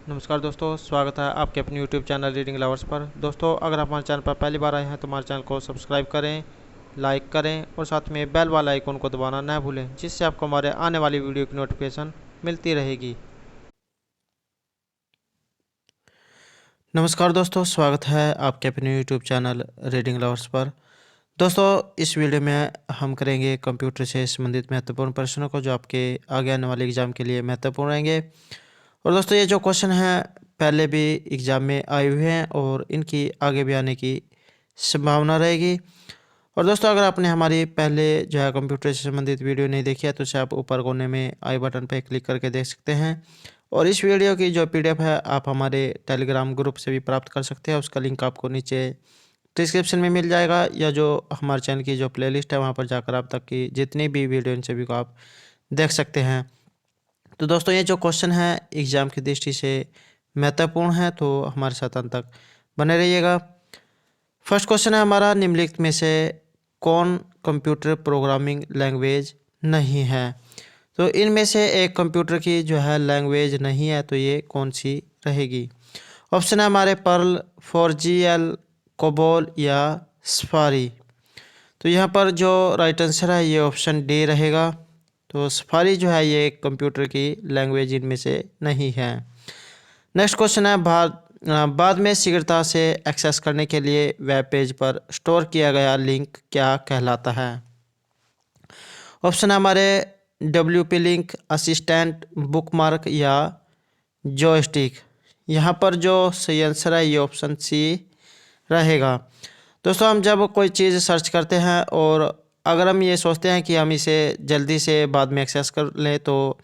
नमस्कार दोस्तों, स्वागत है आपके अपने YouTube चैनल रीडिंग लवर्स पर। दोस्तों, अगर आप हमारे चैनल पर पहली बार आए हैं तो हमारे चैनल को सब्सक्राइब करें, लाइक करें और साथ में बेल वाला आइकन को दबाना न भूलें, जिससे आपको हमारे आने वाली वीडियो की नोटिफिकेशन मिलती रहेगी। नमस्कार दोस्तों, स्वागत है आपके अपने YouTube चैनल रीडिंग लवर्स पर। दोस्तों, इस वीडियो में हम करेंगे कंप्यूटर से संबंधित महत्वपूर्ण प्रश्नों को, जो आपके आगे आने वाले एग्जाम के लिए महत्वपूर्ण रहेंगे। और दोस्तों, ये जो क्वेश्चन हैं पहले भी एग्ज़ाम में आए हुए हैं और इनकी आगे भी आने की संभावना रहेगी। और दोस्तों, अगर आपने हमारी पहले जो है कंप्यूटर से संबंधित वीडियो नहीं देखी है तो उसे आप ऊपर कोने में आई बटन पर क्लिक करके देख सकते हैं। और इस वीडियो की जो PDF है आप हमारे टेलीग्राम ग्रुप से भी प्राप्त कर सकते हैं। उसका लिंक आपको नीचे डिस्क्रिप्शन में मिल जाएगा, या जो हमारे चैनल की जो प्लेलिस्ट है वहाँ पर जाकर आप तक की जितनी भी वीडियो इन सभी को आप देख सकते हैं। तो दोस्तों, ये जो क्वेश्चन है एग्ज़ाम की दृष्टि से महत्वपूर्ण है, तो हमारे साथ अंत तक बने रहिएगा। फर्स्ट क्वेश्चन है हमारा, निम्नलिखित में से कौन कंप्यूटर प्रोग्रामिंग लैंग्वेज नहीं है? तो इनमें से एक कंप्यूटर की जो है लैंग्वेज नहीं है, तो ये कौन सी रहेगी? ऑप्शन है हमारे पर्ल, 4GL, कोबोल या सफारी। तो यहाँ पर जो राइट आंसर है ये ऑप्शन डी रहेगा। तो सफारी जो है ये कंप्यूटर की लैंग्वेज इनमें से नहीं है। नेक्स्ट क्वेश्चन है, बाद में शीघ्रता से एक्सेस करने के लिए वेब पेज पर स्टोर किया गया लिंक क्या कहलाता है? ऑप्शन है हमारे WP लिंक, असिस्टेंट, बुकमार्क या जॉयस्टिक। यहाँ पर जो सही आंसर है ये ऑप्शन सी रहेगा। दोस्तों, हम जब कोई चीज़ सर्च करते हैं और अगर हम ये सोचते हैं कि हम इसे जल्दी से बाद में एक्सेस कर लें, तो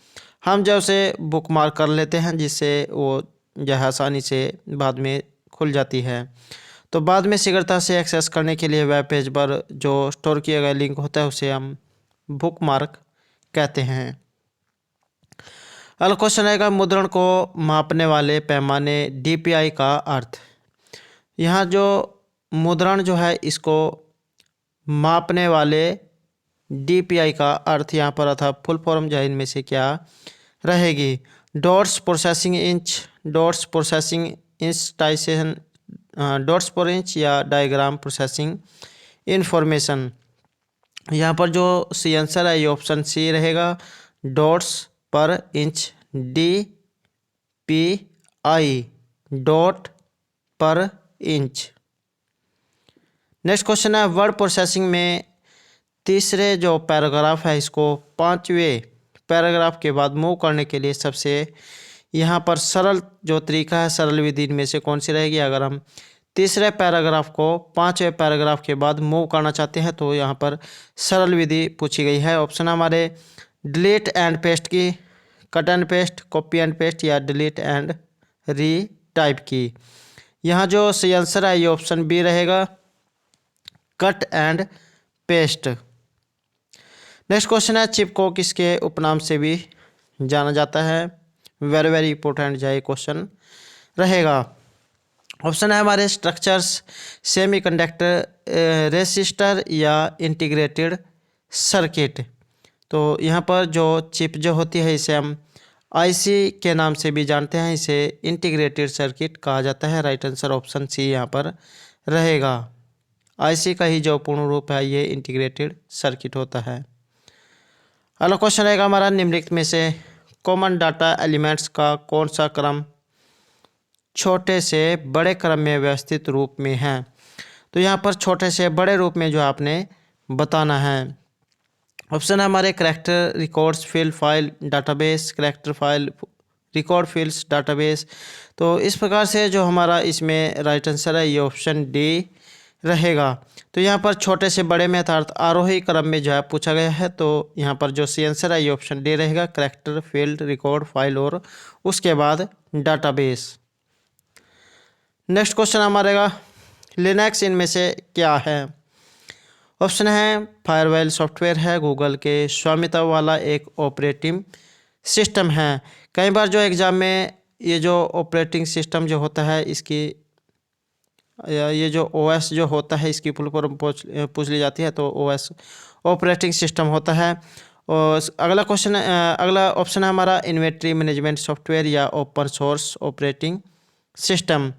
हम जो उसे बुक मार्क कर लेते हैं, जिससे वो जो है आसानी से बाद में खुल जाती है। तो बाद में शीघ्रता से एक्सेस करने के लिए वेब पेज पर जो स्टोर किया गया लिंक होता है उसे हम बुक मार्क कहते हैं। अगला क्वेश्चन आएगा, मुद्रण को मापने वाले पैमाने DPI का अर्थ। यहाँ जो मुद्रण जो है इसको मापने वाले DPI का अर्थ यहाँ पर अर्थात फुल फॉर्म जो है इनमें से क्या रहेगी? Dots processing inch, dots processing इंस्टाइसेशन, डॉट्स पर इंच या डायग्राम प्रोसेसिंग इंफॉर्मेशन। यहाँ पर जो सी आंसर है ये ऑप्शन सी रहेगा, डॉट्स पर इंच, DPI, डॉट पर इंच। नेक्स्ट क्वेश्चन है, वर्ड प्रोसेसिंग में तीसरे जो पैराग्राफ है इसको पांचवें पैराग्राफ के बाद मूव करने के लिए सबसे यहाँ पर सरल जो तरीका है, सरल विधि इनमें से कौन सी रहेगी? अगर हम तीसरे पैराग्राफ को पांचवें पैराग्राफ के बाद मूव करना चाहते हैं तो यहाँ पर सरल विधि पूछी गई है। ऑप्शन हमारे डिलीट एंड पेस्ट की, cut and paste, copy and paste या डिलीट एंड री टाइप की। यहाँ जो सही आंसर है ये ऑप्शन बी रहेगा, cut and paste. Next question है, चिप को किसके उपनाम से भी जाना जाता है? वेरी वेरी इंपॉर्टेंट जो है क्वेश्चन रहेगा। ऑप्शन है हमारे स्ट्रक्चर्स, सेमीकंडक्टर, रेसिस्टर या इंटीग्रेटेड सर्किट। तो यहाँ पर जो चिप जो होती है इसे हम IC के नाम से भी जानते हैं, इसे इंटीग्रेटेड सर्किट कहा जाता है। राइट आंसर ऑप्शन सी यहाँ पर रहेगा। IC का ही जो पूर्ण रूप है ये इंटीग्रेटेड सर्किट होता है। अगला क्वेश्चन रहेगा हमारा, निम्नलिखित में से कॉमन डाटा एलिमेंट्स का कौन सा क्रम छोटे से बड़े क्रम में व्यवस्थित रूप में है? तो यहाँ पर छोटे से बड़े रूप में जो आपने बताना है। ऑप्शन है हमारे character records field file database, character file record fields database. तो इस प्रकार से जो हमारा इसमें राइट आंसर है ये ऑप्शन डी रहेगा। तो यहाँ पर छोटे से बड़े में अर्थात आरोही क्रम में जो है पूछा गया है, तो यहाँ पर जो सी आंसर है ये ऑप्शन डी रहेगा, करैक्टर फील्ड रिकॉर्ड फाइल और उसके बाद डाटाबेस। नेक्स्ट क्वेश्चन हमारा रहेगा, लिनक्स इनमें से क्या है? ऑप्शन है फायरवेल सॉफ्टवेयर है, गूगल के स्वामित्व वाला एक ऑपरेटिंग सिस्टम है। कई बार जो एग्ज़ाम में ये जो ऑपरेटिंग सिस्टम जो होता है इसकी ये जो OS जो होता है इसकी फुल फॉर्म पूछ ली जाती है, तो OS ऑपरेटिंग सिस्टम होता है। और अगला क्वेश्चन, अगला ऑप्शन है हमारा इन्वेंट्री मैनेजमेंट सॉफ्टवेयर या ओपन सोर्स ऑपरेटिंग सिस्टम।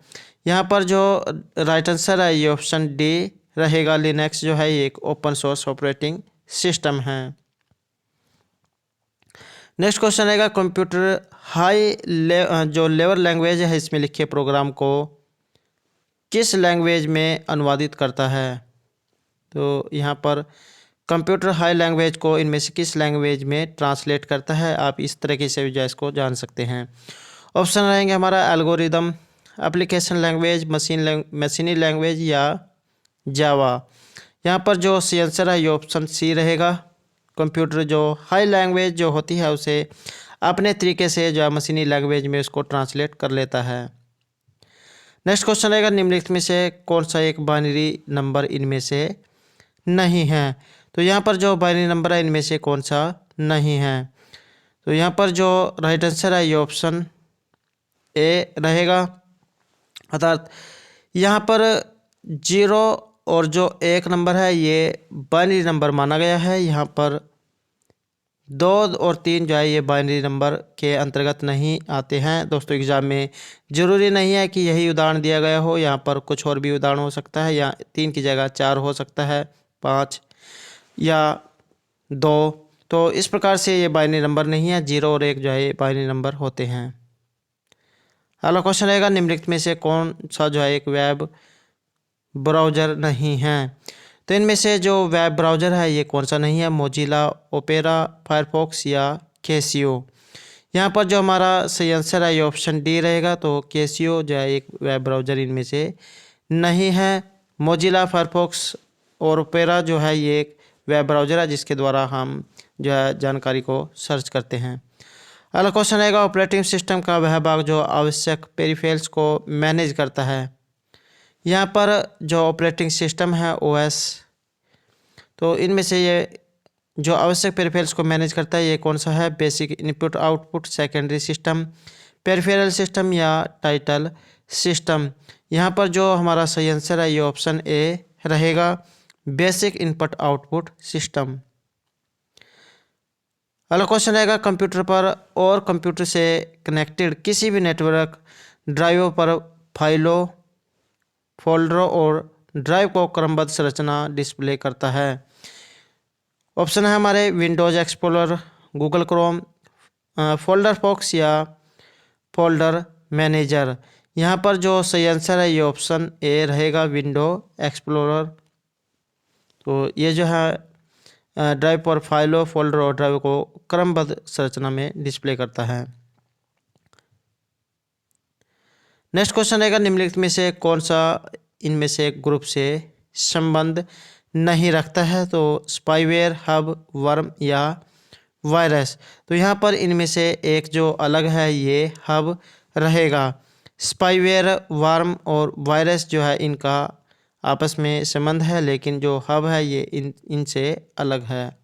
यहाँ पर जो राइट आंसर है ये ऑप्शन डी रहेगा। लिनक्स जो है ये एक ओपन सोर्स ऑपरेटिंग सिस्टम है। नेक्स्ट क्वेश्चन रहेगा कंप्यूटर जो लेवल लैंग्वेज है इसमें लिखे प्रोग्राम को किस लैंग्वेज में अनुवादित करता है। तो यहाँ पर कंप्यूटर हाई लैंग्वेज को इनमें से किस लैंग्वेज में ट्रांसलेट करता है, आप इस तरीके से जो इसको जान सकते हैं। ऑप्शन रहेंगे हमारा एल्गोरिदम, एप्लीकेशन लैंग्वेज, मशीनी लैंग्वेज या जावा। यहाँ पर जो सी आंसर है ये ऑप्शन सी रहेगा। कंप्यूटर जो हाई लैंग्वेज जो होती है उसे अपने तरीके से जो मशीनी लैंग्वेज में उसको ट्रांसलेट कर लेता है। नेक्स्ट क्वेश्चन रहेगा निम्नलिखित में से कौन सा एक बाइनरी नंबर इनमें से नहीं है। तो यहाँ पर जो बाइनरी नंबर है इनमें से कौन सा नहीं है। तो यहाँ पर जो राइट आंसर है ये ऑप्शन ए रहेगा। अर्थात यहाँ पर 0 और जो 1 नंबर है ये बाइनरी नंबर माना गया है। यहाँ पर 2 और 3 जो है ये बाइनरी नंबर के अंतर्गत नहीं आते हैं। दोस्तों एग्ज़ाम में ज़रूरी नहीं है कि यही उदाहरण दिया गया हो, यहाँ पर कुछ और भी उदाहरण हो सकता है। या 3 की जगह 4 हो सकता है, 5 या 2। तो इस प्रकार से ये बाइनरी नंबर नहीं है। 0 और 1 जो है ये बाइनरी नंबर होते हैं। अगला क्वेश्चन रहेगा निम्नलिखित में से कौन सा जो है एक वेब ब्राउज़र नहीं है। तो इनमें से जो वेब ब्राउज़र है ये कौन सा नहीं है, मोजिला, ओपेरा, फायरफॉक्स या कैसियो। यहाँ पर जो हमारा सही आंसर है ये ऑप्शन डी रहेगा। तो कैसियो जो है एक वेब ब्राउज़र इनमें से नहीं है। मोजिला, फायरफॉक्स और ओपेरा जो है ये एक वेब ब्राउज़र है जिसके द्वारा हम जो है जानकारी को सर्च करते हैं। अगला क्वेश्चन रहेगा ऑपरेटिंग सिस्टम का वह भाग जो आवश्यक पेरिफेरल्स को मैनेज करता है। यहाँ पर जो ऑपरेटिंग सिस्टम है ओएस, तो इनमें से ये जो आवश्यक पेरिफेरल्स को मैनेज करता है ये कौन सा है, basic input output, secondary system, peripheral system या टाइटल सिस्टम। यहाँ पर जो हमारा सही आंसर है ये ऑप्शन ए रहेगा, बेसिक इनपुट आउटपुट सिस्टम। अगला क्वेश्चन रहेगा कंप्यूटर पर और कंप्यूटर से कनेक्टेड किसी भी नेटवर्क ड्राइव पर फाइलों, फोल्डरों और ड्राइव को क्रमबद्ध संरचना डिस्प्ले करता है। ऑप्शन है हमारे Windows Explorer, Google Chrome, folder fox या फोल्डर मैनेजर। यहाँ पर जो सही आंसर है ये ऑप्शन ए रहेगा, विंडो एक्सप्लोरर। तो ये जो है ड्राइव पर फाइलों, फोल्डर और ड्राइव को क्रमबद्ध संरचना में डिस्प्ले करता है। नेक्स्ट क्वेश्चन रहेगा निम्नलिखित में से कौन सा इनमें से एक ग्रुप से संबंध नहीं रखता है। तो स्पाईवेयर, हब, वर्म या वायरस। तो यहाँ पर इनमें से एक जो अलग है ये हब रहेगा। स्पाईवेयर, वर्म और वायरस जो है इनका आपस में संबंध है, लेकिन जो हब है ये इनसे अलग है।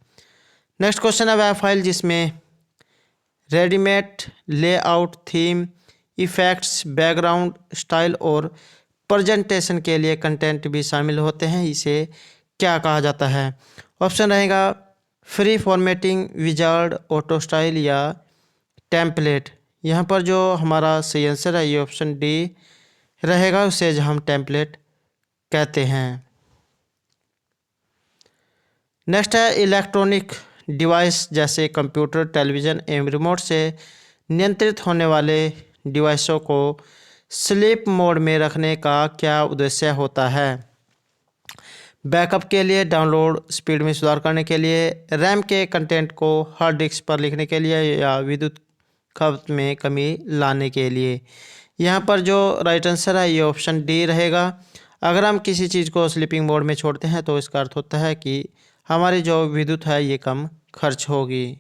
नेक्स्ट क्वेश्चन है वह फाइल जिसमें readymade layout, theme, effects, background, style और प्रेजेंटेशन के लिए कंटेंट भी शामिल होते हैं, इसे क्या कहा जाता है। ऑप्शन रहेगा free formatting, wizard, auto style या टेम्पलेट। यहाँ पर जो हमारा सही आंसर है ये ऑप्शन डी रहेगा, उसे जो हम टेम्पलेट कहते हैं। नेक्स्ट है इलेक्ट्रॉनिक डिवाइस जैसे कंप्यूटर, टेलीविज़न एवं रिमोट से नियंत्रित होने वाले डिवाइसों को स्लीप मोड में रखने का क्या उद्देश्य होता है। बैकअप के लिए, डाउनलोड स्पीड में सुधार करने के लिए, रैम के कंटेंट को हार्ड डिस्क पर लिखने के लिए या विद्युत खपत में कमी लाने के लिए। यहाँ पर जो राइट आंसर है ये ऑप्शन डी रहेगा। अगर हम किसी चीज़ को स्लीपिंग मोड में छोड़ते हैं तो इसका अर्थ होता है कि हमारी जो विद्युत है ये कम खर्च होगी।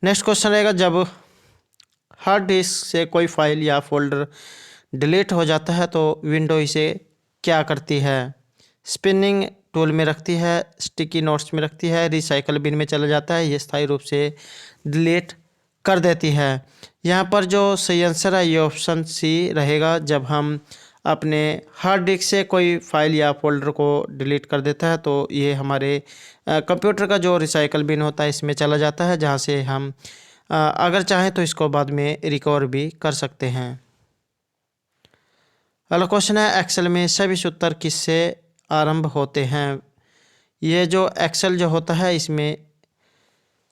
नेक्स्ट क्वेश्चन रहेगा जब हार्ड डिस्क से कोई फाइल या फोल्डर डिलीट हो जाता है तो विंडो इसे क्या करती है। स्पिनिंग टूल में रखती है, स्टिकी नोट्स में रखती है, रिसाइकल बिन में चला जाता है, ये स्थायी रूप से डिलीट कर देती है। यहाँ पर जो सही आंसर है ये ऑप्शन सी रहेगा। जब हम अपने हार्ड डिस्क से कोई फाइल या फोल्डर को डिलीट कर देता है, तो ये हमारे कंप्यूटर का जो रिसाइकल बिन होता है इसमें चला जाता है, जहाँ से हम अगर चाहें तो इसको बाद में रिकवर भी कर सकते हैं। अगला क्वेश्चन है, एक्सेल में सभी सूत्र किससे आरंभ होते हैं? ये जो एक्सेल जो होता है इसमें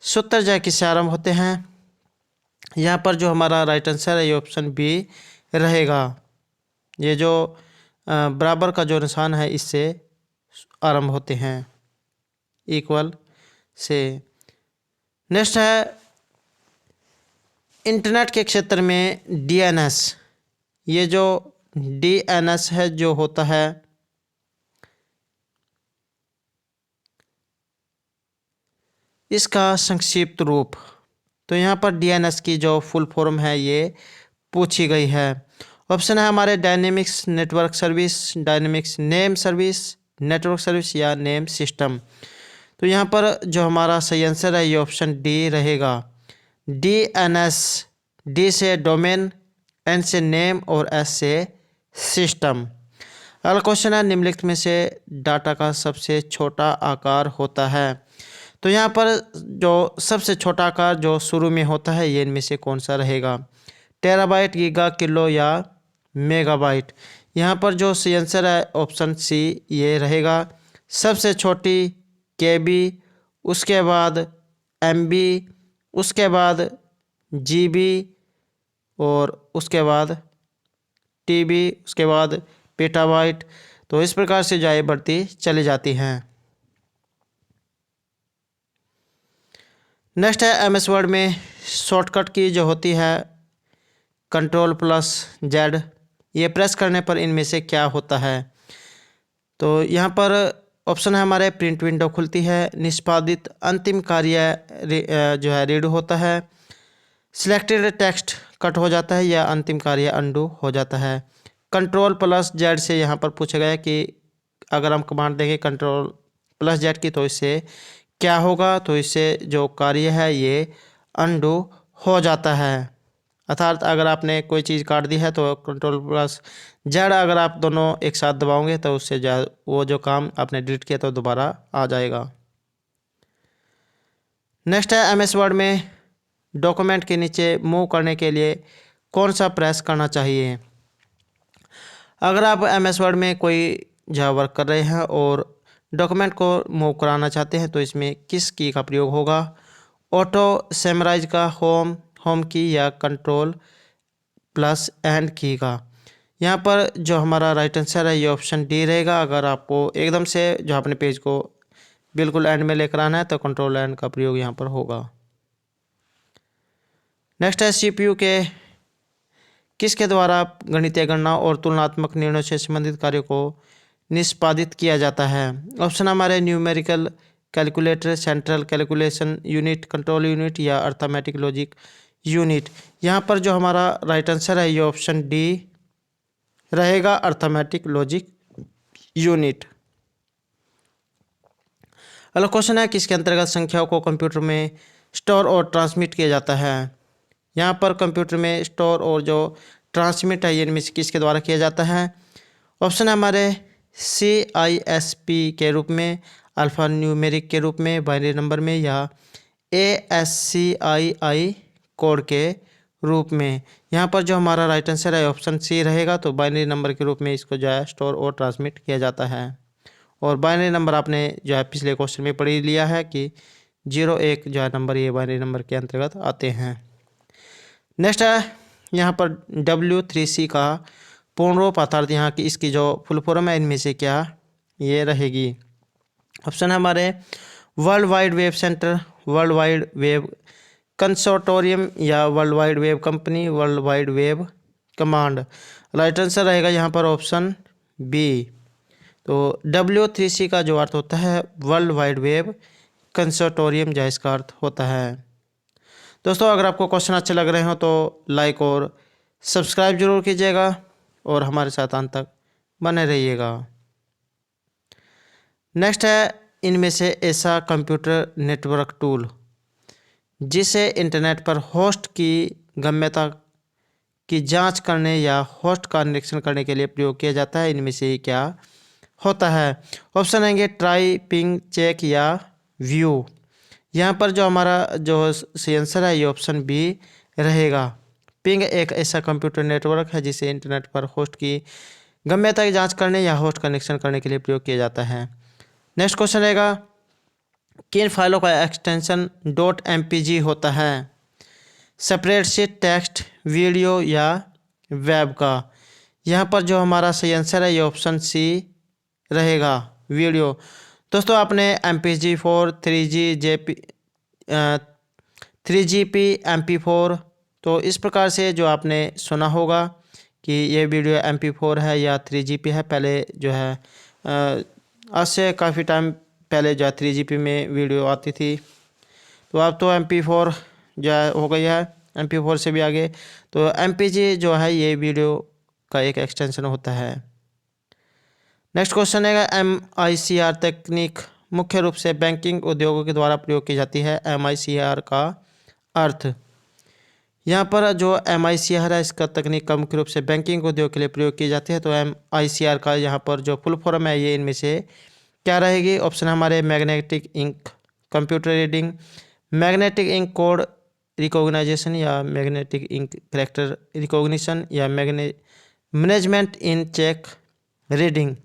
सूत्र जो है किससे आरंभ होते हैं? यहाँ पर जो हमारा राइट आंसर है ये ऑप्शन बी रहेगा। ये जो बराबर का जो निशान है इससे आरंभ होते हैं, इक्वल से। नेक्स्ट है, इंटरनेट के क्षेत्र में डीएनएस, ये जो डीएनएस है जो होता है इसका संक्षिप्त रूप, तो यहाँ पर डीएनएस की जो फुल फॉर्म है ये पूछी गई है। ऑप्शन है हमारे dynamics network service, dynamics name service, network service या नेम सिस्टम। तो यहाँ पर जो हमारा सही आंसर है ये ऑप्शन डी रहेगा, डीएनएस। डी से डोमेन, एन से नेम और एस से सिस्टम। अगला क्वेश्चन है, निम्नलिखित में से डाटा का सबसे छोटा आकार होता है? तो यहाँ पर जो सबसे छोटा आकार जो शुरू में होता है ये इनमें से कौन सा रहेगा? टेराबाइट, गीगा, किलो या मेगाबाइट? यहाँ पर जो सही आंसर है ऑप्शन सी ये रहेगा, सबसे छोटी केबी, उसके बाद एमबी, उसके बाद जीबी और उसके बाद टीबी, उसके बाद पेटाबाइट। तो इस प्रकार से जो है बढ़ती चली जाती हैं। नेक्स्ट है, एमएस वर्ड में शॉर्टकट की जो होती है Ctrl+Z, ये प्रेस करने पर इनमें से क्या होता है? तो यहाँ पर ऑप्शन है हमारे, प्रिंट विंडो खुलती है, निष्पादित अंतिम कार्य जो है रीडू होता है, सिलेक्टेड टेक्स्ट कट हो जाता है या अंतिम कार्य अंडू हो जाता है। Ctrl+Z से यहाँ पर पूछा गया कि अगर हम कमांड देंगे Ctrl+Z की तो इससे क्या होगा? तो इससे जो कार्य है ये अंडू हो जाता है। अर्थात अगर आपने कोई चीज़ काट दी है तो Ctrl+Z अगर आप दोनों एक साथ दबाओगे तो उससे वो जो काम आपने डिलीट किया तो दोबारा आ जाएगा। नेक्स्ट है, एमएस वर्ड में डॉक्यूमेंट के नीचे मूव करने के लिए कौन सा प्रेस करना चाहिए? अगर आप एमएस वर्ड में कोई जो वर्क कर रहे हैं और डॉक्यूमेंट को मूव कराना चाहते हैं तो इसमें किस की का प्रयोग होगा? ऑटो समराइज का, होम की या Ctrl+N की का? यहाँ पर जो हमारा राइट आंसर है ये ऑप्शन डी रहेगा। अगर आपको एकदम से जो अपने पेज को बिल्कुल एंड में लेकर आना है तो Ctrl+N का प्रयोग यहाँ पर होगा। नेक्स्ट है, सीपीयू के किसके द्वारा गणितीय गणना और तुलनात्मक निर्णयों से संबंधित कार्यों को निष्पादित किया जाता है? ऑप्शन हमारे, numerical calculator, central calculation unit, control unit या अर्थमेटिक लॉजिक यूनिट? यहाँ पर जो हमारा राइट आंसर है ये ऑप्शन डी रहेगा, अर्थमेटिक लॉजिक यूनिट। अगला क्वेश्चन है, किसके अंतर्गत संख्याओं को कंप्यूटर में स्टोर और ट्रांसमिट किया जाता है? यहाँ पर कंप्यूटर में स्टोर और जो ट्रांसमिट है ये इनमें से किसके द्वारा किया जाता है? ऑप्शन है हमारे, CISP के रूप में, अल्फ़ा न्यूमेरिक के रूप में, बाइनरी नंबर में या ASCII कोड के रूप में? यहाँ पर जो हमारा राइट आंसर है ऑप्शन सी रहेगा। तो बाइनरी नंबर के रूप में इसको जो है स्टोर और ट्रांसमिट किया जाता है। और बाइनरी नंबर आपने जो है पिछले क्वेश्चन में पढ़ लिया है कि 0 1 जो है नंबर ये बाइनरी नंबर के अंतर्गत आते हैं। नेक्स्ट है यहाँ पर W3C का पूर्ण रूप, अर्थात यहाँ की इसकी जो फुल फॉर्म है इनमें से क्या ये रहेगी? ऑप्शन है हमारे, world wide web centre, world wide web consortium या world wide web company, world wide web command? Right answer रहेगा यहाँ पर ऑप्शन बी। तो W3C का जो अर्थ होता है वर्ल्ड वाइड वेब कंसोर्टियम, जो इसका अर्थ होता है। दोस्तों अगर आपको क्वेश्चन अच्छे लग रहे हो तो लाइक और सब्सक्राइब जरूर कीजिएगा और हमारे साथ अंत तक बने रहिएगा। नेक्स्ट है, इनमें से ऐसा कंप्यूटर नेटवर्क टूल जिसे इंटरनेट पर होस्ट की गम्यता की जांच करने या होस्ट का निरीक्षण करने के लिए प्रयोग किया जाता है? इनमें से क्या होता है? ऑप्शन रहेंगे ट्राई, पिंग, चेक या व्यू। यहाँ पर जो हमारा जो सही आंसर है ये ऑप्शन बी रहेगा। पिंग एक ऐसा कंप्यूटर नेटवर्क है जिसे इंटरनेट पर होस्ट की गम्यता की जांच करने या होस्ट का निरीक्षण करने के लिए प्रयोग किया जाता है। नेक्स्ट क्वेश्चन रहेगा, किन फाइलों का एक्सटेंशन .mpg होता है? स्प्रेडशीट, टेक्स्ट, वीडियो या वेब का? यहाँ पर जो हमारा सही आंसर है ये ऑप्शन सी रहेगा, वीडियो। दोस्तों आपने MP4, 3GP, MP4 तो इस प्रकार से जो आपने सुना होगा कि ये वीडियो MP4 है या 3GP है। पहले जो है आज से काफ़ी टाइम पहले जो है 3GP में वीडियो आती थी, तो अब तो MP4 जो है हो गई है, MP4 से भी आगे। तो MPG जो है ये वीडियो का एक एक्सटेंशन होता है। नेक्स्ट क्वेश्चन है, MICR तकनीक मुख्य रूप से बैंकिंग उद्योगों के द्वारा प्रयोग की जाती है। MICR का अर्थ, यहाँ पर जो MICR है इसका तकनीक का मुख्य रूप से बैंकिंग उद्योग के लिए प्रयोग की जाती है। तो MICR का यहाँ पर जो फुल फॉर्म है ये इनमें से क्या रहेगी? ऑप्शन हमारे magnetic ink computer reading, magnetic ink code recognization या मैग्नेटिक इंक कैरेक्टर रिकॉग्निशन या मैनेजमेंट इन चेक रीडिंग।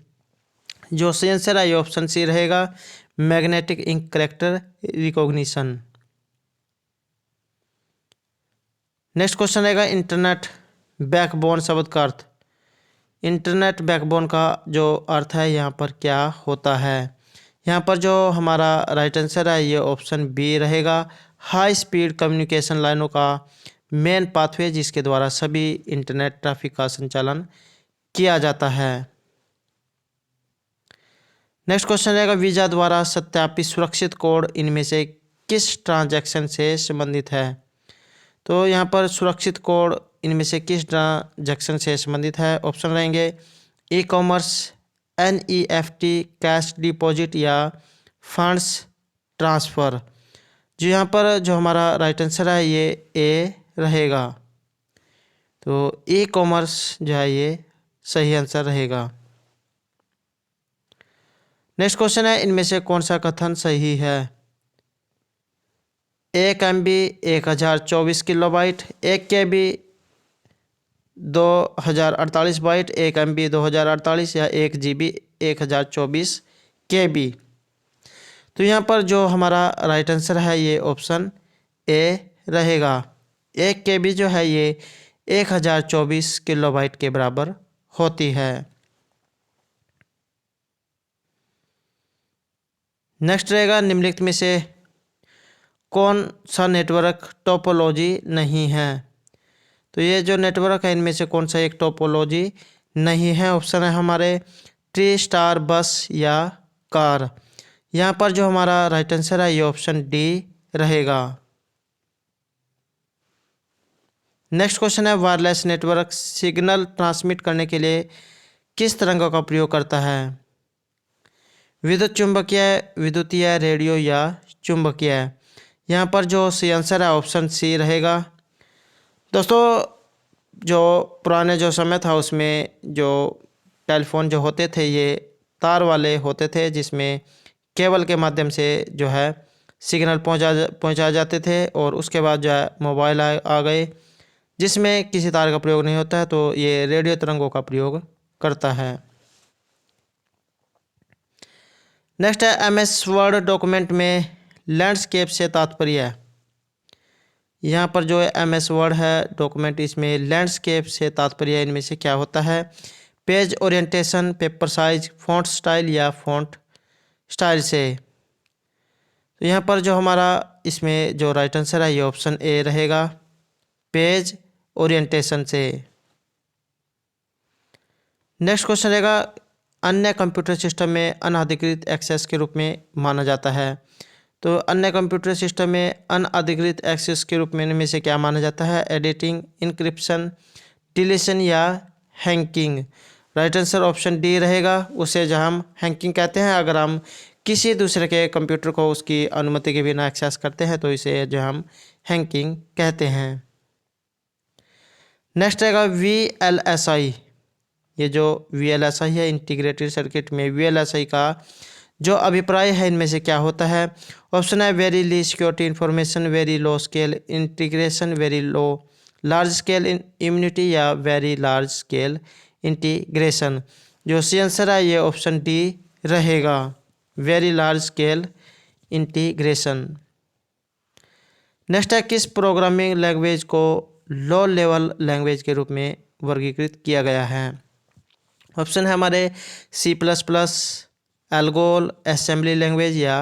जो सही आंसर है ये ऑप्शन सी रहेगा, magnetic ink character recognition. Next question रहेगा, इंटरनेट बैकबोन शब्द का अर्थ। इंटरनेट बैकबोन का जो अर्थ है यहाँ पर क्या होता है? यहाँ पर जो हमारा राइट आंसर है ये ऑप्शन बी रहेगा, हाई स्पीड कम्युनिकेशन लाइनों का मेन पाथवे जिसके द्वारा सभी इंटरनेट ट्रैफिक का संचालन किया जाता है। नेक्स्ट क्वेश्चन रहेगा, वीज़ा द्वारा सत्यापित सुरक्षित कोड इनमें से किस ट्रांजैक्शन से संबंधित है? तो यहाँ पर सुरक्षित कोड इनमें से किस ट्रांजैक्शन से संबंधित है? ऑप्शन रहेंगे ई-कॉमर्स, NEFT, कैश डिपॉजिट या फंड्स ट्रांसफ़र। जो यहाँ पर जो हमारा राइट आंसर है ये ए रहेगा। तो ई-कॉमर्स जो है ये सही आंसर रहेगा। नेक्स्ट क्वेश्चन है, इनमें से कौन सा कथन सही है? 1 MB 1024 kilobyte, 1 KB 2048 byte, 1 MB 2048 या 1 GB 1024 KB। तो यहाँ पर जो हमारा राइट आंसर है ये ऑप्शन ए रहेगा। 1 KB जो है ये 1024 किलोबाइट के बराबर होती है। नेक्स्ट रहेगा, निम्नलिखित में से कौन सा नेटवर्क टोपोलॉजी नहीं है? तो ये जो नेटवर्क है इनमें से कौन सा एक टोपोलॉजी नहीं है? ऑप्शन है हमारे ट्री, स्टार, बस या कार। यहाँ पर जो हमारा राइट आंसर है ये ऑप्शन डी रहेगा। नेक्स्ट क्वेश्चन है, वायरलेस नेटवर्क सिग्नल ट्रांसमिट करने के लिए किस तरंगों का प्रयोग करता है? विद्युत चुंबकीय, विद्युतीय, रेडियो या चुंबकीय। यहाँ पर जो सही आंसर है ऑप्शन सी रहेगा। दोस्तों जो पुराने जो समय था उसमें जो टेलीफोन जो होते थे ये तार वाले होते थे, जिसमें केबल के माध्यम से जो है सिग्नल पहुँचाए जाते थे। और उसके बाद जो है मोबाइल आ गए जिसमें किसी तार का प्रयोग नहीं होता है, तो ये रेडियो तरंगों का प्रयोग करता है। नेक्स्ट है, MS वर्ड डॉक्यूमेंट में लैंडस्केप से तात्पर्य है। यहाँ पर जो MS वर्ड है डॉक्यूमेंट इसमें लैंडस्केप से तात्पर्य इनमें से क्या होता है? Page orientation, paper size, font style या फॉन्ट स्टाइल से। तो यहाँ पर जो हमारा इसमें जो राइट आंसर है ये ऑप्शन ए रहेगा, पेज ओरिएंटेशन से। नेक्स्ट क्वेश्चन रहेगा, अन्य कंप्यूटर सिस्टम में अनधिकृत एक्सेस के रूप में माना जाता है। तो अन्य कंप्यूटर सिस्टम में अनधिकृत एक्सेस के रूप में इनमें से क्या माना जाता है? एडिटिंग, इंक्रिप्शन, डिलीशन या hacking. Right answer option D रहेगा, उसे जो हम हैकिंग कहते हैं। अगर हम किसी दूसरे के कंप्यूटर को उसकी अनुमति के बिना एक्सेस करते हैं तो इसे जो हम हैकिंग कहते हैं। नेक्स्ट रहेगा VLSI। ये जो VLSI है, इंटीग्रेटेड सर्किट में VLSI का जो अभिप्राय है इनमें से क्या होता है। ऑप्शन है वेरी ली security information, very low scale integration, very low large scale immunity या वेरी लार्ज स्केल इंटीग्रेशन। जो सी आंसर है ये ऑप्शन डी रहेगा, very large scale integration. Next है किस प्रोग्रामिंग लैंग्वेज को लो लेवल लैंग्वेज के रूप में वर्गीकृत किया गया है। ऑप्शन है हमारे C++, एल्गोल, असेंबली लैंग्वेज या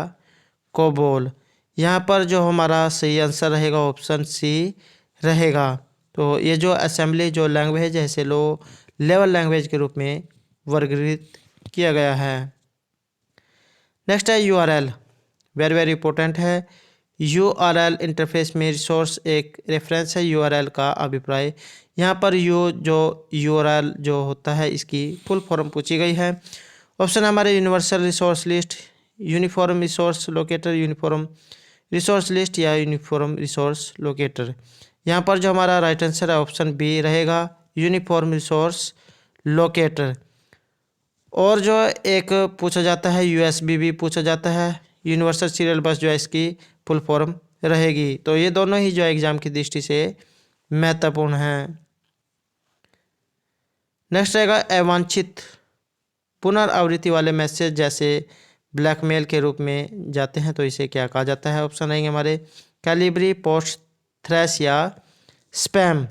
कोबोल। यहाँ पर जो हमारा सही आंसर रहेगा ऑप्शन सी रहेगा। तो ये जो असेंबली जो लैंग्वेज है इसे लो लेवल लैंग्वेज के रूप में वर्गीकृत किया गया है। नेक्स्ट है URL, वेरी वेरी इंपॉर्टेंट है। URL इंटरफेस में रिसोर्स एक रेफरेंस है। URL का अभिप्राय यहाँ पर जो URL जो होता है इसकी फुल फॉर्म पूछी गई है। ऑप्शन हमारे universal resource list, uniform resource locator, uniform resource list या यूनिफॉर्म रिसोर्स लोकेटर। यहाँ पर जो हमारा राइट आंसर है ऑप्शन बी रहेगा, यूनिफॉर्म रिसोर्स लोकेटर। और जो एक पूछा जाता है USB भी पूछा जाता है, यूनिवर्सल सीरियल बस जो है इसकी फुल फॉर्म रहेगी। तो ये दोनों ही जो एग्जाम की दृष्टि से महत्वपूर्ण हैं। नेक्स्ट रहेगा अवांछित पुनरावृत्ति वाले मैसेज जैसे ब्लैकमेल के रूप में जाते हैं तो इसे क्या कहा जाता है। ऑप्शन रहेंगे हमारे कैलिब्री, पोस्ट थ्रेश या स्पैम।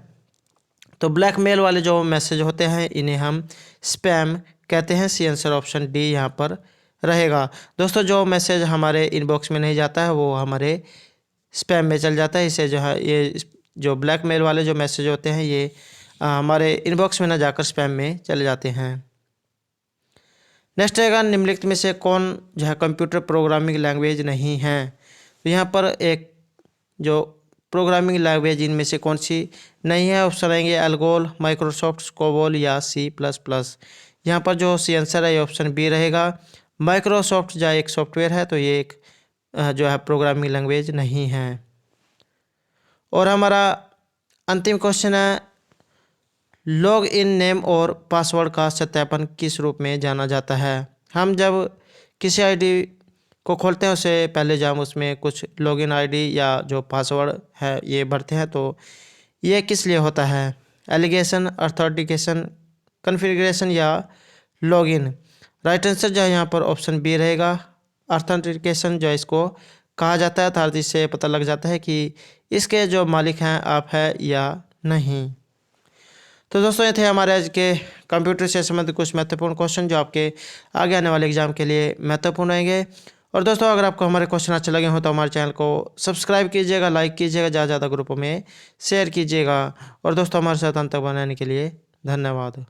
तो ब्लैकमेल वाले जो मैसेज होते हैं इन्हें हम स्पैम कहते हैं। सी आंसर ऑप्शन डी यहाँ पर रहेगा। दोस्तों जो मैसेज हमारे इनबॉक्स में नहीं जाता है वो हमारे स्पैम में चल जाता है। इसे जो है ये जो ब्लैकमेल वाले जो मैसेज होते हैं ये हमारे इनबॉक्स में ना जाकर स्पैम में चले जाते हैं। नेक्स्ट रहेगा निम्नलिखित में से कौन जो है कंप्यूटर प्रोग्रामिंग लैंग्वेज नहीं है। तो यहाँ पर एक जो प्रोग्रामिंग लैंग्वेज इनमें से कौन सी नहीं है। ऑप्शन रहेंगे एल्गोल, माइक्रोसॉफ्ट, कोबोल या C++। यहाँ पर जो सी आंसर है ये ऑप्शन बी रहेगा, माइक्रोसॉफ्ट जो एक सॉफ्टवेयर है तो ये एक जो है प्रोग्रामिंग लैंग्वेज नहीं है। और हमारा अंतिम क्वेश्चन है लॉग इन नेम और पासवर्ड का सत्यापन किस रूप में जाना जाता है। हम जब किसी आईडी को खोलते हैं उससे पहले जब हम उसमें कुछ लॉगिन आईडी या जो पासवर्ड है ये भरते हैं तो ये किस लिए होता है। एलिगेशन, अथेंटिकेशन, कॉन्फ़िगरेशन या लॉगिन। राइट आंसर जो है यहाँ पर ऑप्शन बी रहेगा, अथेंटिकेशन जो है इसको कहा जाता है। अर्थात इससे पता लग जाता है कि इसके जो मालिक हैं आप हैं या नहीं। तो दोस्तों ये थे हमारे आज के कंप्यूटर से संबंधित कुछ महत्वपूर्ण क्वेश्चन जो आपके आगे आने वाले एग्जाम के लिए महत्वपूर्ण रहेंगे। और दोस्तों अगर आपको हमारे क्वेश्चन अच्छे लगे हो तो हमारे चैनल को सब्सक्राइब कीजिएगा, लाइक कीजिएगा, ज़्यादा ज़्यादा ग्रुपों में शेयर कीजिएगा। और दोस्तों हमारे साथ अंत तक बनाने के लिए धन्यवाद।